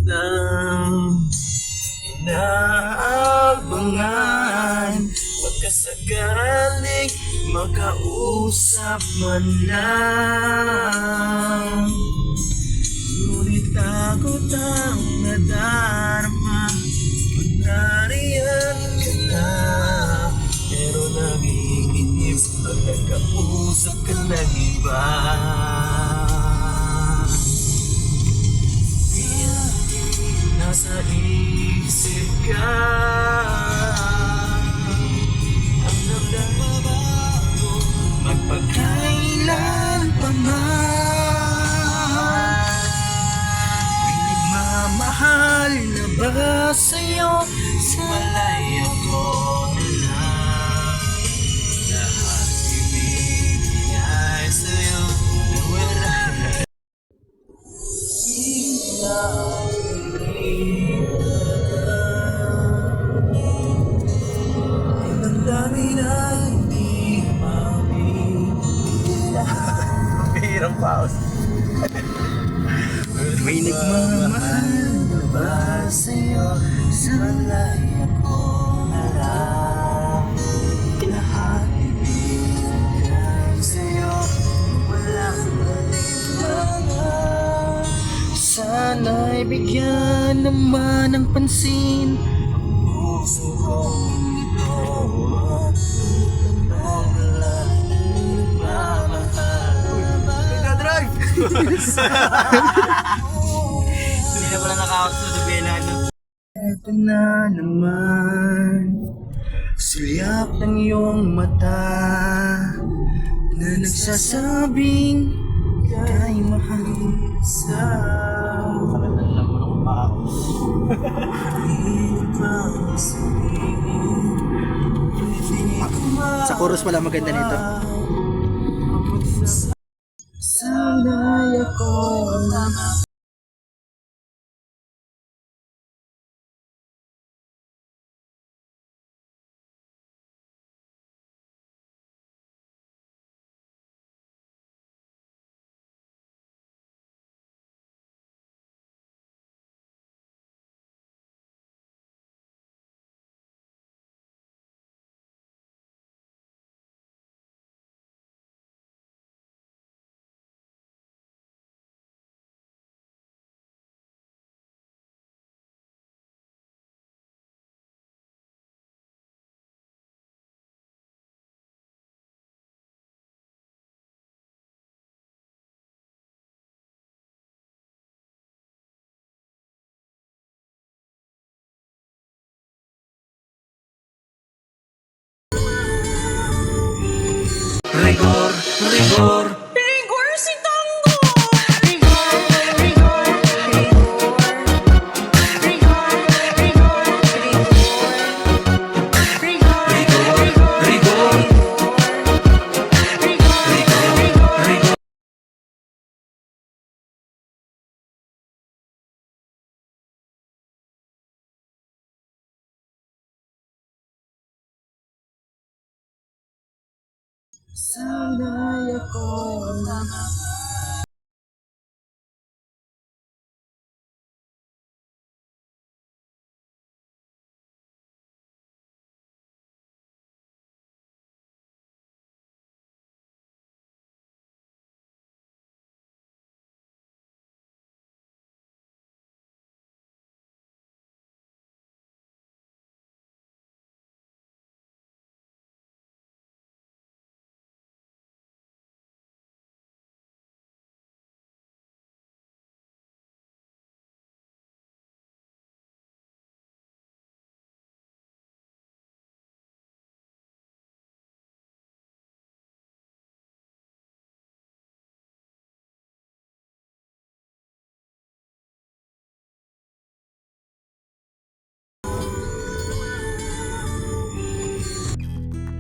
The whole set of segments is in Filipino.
kitang inaabangan. Pagkasagaling makausap man lang, ngunit takot ang nadarama pag nariyan ka na. Pero nanginginig pag nagkausap ka ng iba. Nasa isip ka, ang nagbabago magpagkailan pa man. Pinagmamahal na ba sa'yo? Malaya ko na lang. Lahat ibigay sa'yo na wala na. Ang dami na hindi mapigil. Mahirap pause. May nagmamahal na ba sa'yo? Malaya ko na lang. Lahat ibigay sa'yo, walang maliwanag. Sana'y bigyan naman ng pansin ang puso kong ito. Nagdadrive! Hindi na pala nakahawak sa dubela, no? Ito na naman, silyak ng iyong mata na nagsasabing kay mahal sa sakatan lang mo ng paos. Sa chorus pala maganda nito. Sana'y ako rigor, rigor. Rigor si Tango! Rigor, rigor, rigor. Rigor, rigor, rigor. Rigor, rigor, Rigor, rigor. sana'y ako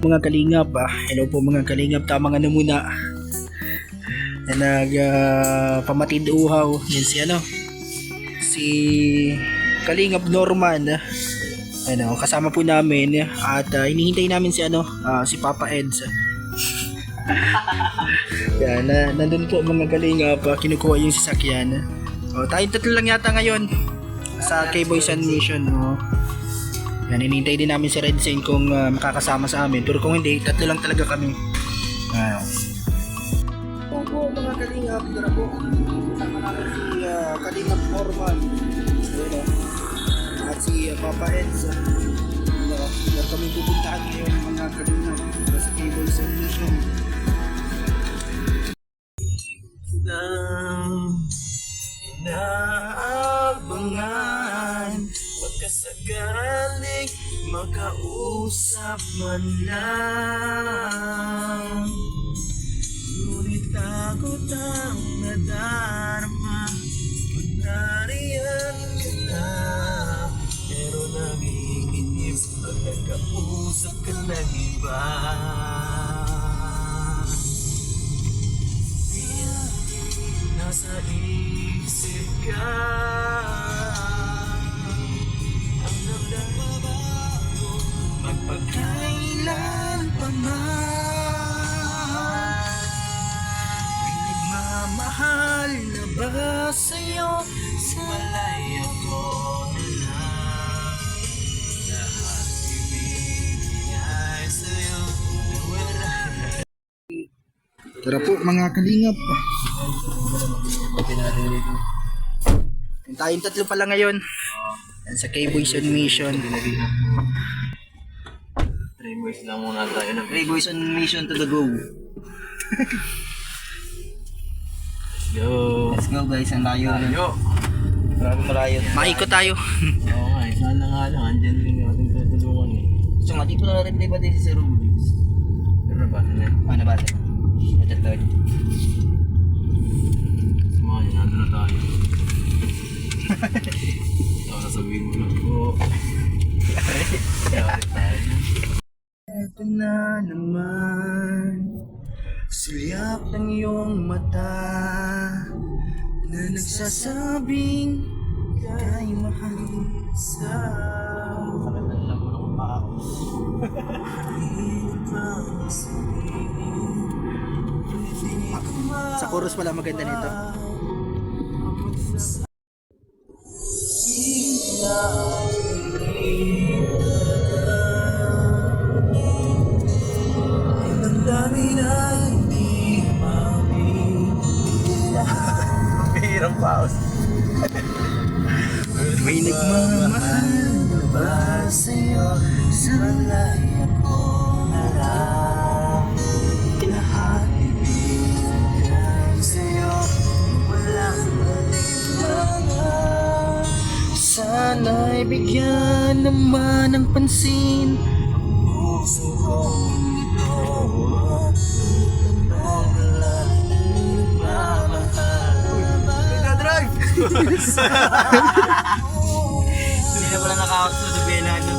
Mga kalingap, hello po mga kalingap, tamang ano muna na pamatid uhaw. Yan si Kalingap Norman, kasama po namin at hinihintay namin si Papa Eds. Yan, nandun po mga kalingap, kinukuha yung sasakyan. Tayong tatlo lang yata ngayon. sa K-Boys and Mission, no? Yan, hinihintay din namin si Red Saint kung makakasama sa amin. Pero kung hindi, tatlo lang talaga kami. Po mga kalingap, tara po. Kasama namin si Kalingap Norman. Ayun, at si Papa Enzo. Yan kami pupuntahan ngayon mga kalingap sa K-Boys and Mission. Inaabangan, pagkasagaling makausap man lang. Ngunit takot ang nadarama pag nariyan ka na. Pero nanginginig pag nagkausap ka ng iba. Nasa isip ka, ang nagbabago magpagkailan pa man. Pinagmamahal na ba sa'yo? Malaya ko na lang. Lahat ibigay sa'yo na wala. Tara po mga kalingap. Tayong tatlo pala ngayon. Yan sa K-Boys on Mission. 3 boys lang muna tayo. 3 boys on mission to the go. Let's go guys, ang layo. Grabe malayo. Maikot tayo. Oo nga, sana nga lang. Andyan din yung ating tutulungan eh. So nga, di ko na-replay ba din si Sir Rubens? Pero nabasa niya. Nabasa. Ito Lord. Mga yun, nandun na tayo. Ito nasabihin mo lang po. Yari tayo. Ito na naman, sulyak ng iyong mata na nagsasabing kay mahal sa Sakatan lang mo ng pao. sa chorus pala maganda nito. Ang dami na hindi mahirang paus. May nagmamahal na ba sa'yo? Sa malaya ko na lang. Lahat ibigay sa'yo. Walang maliwanag. sana'y bigyan naman ng pansin. Puso kong ito wala nagmamahal. Nagdadrive! Hindi na pala nakakot sa Dubela, no?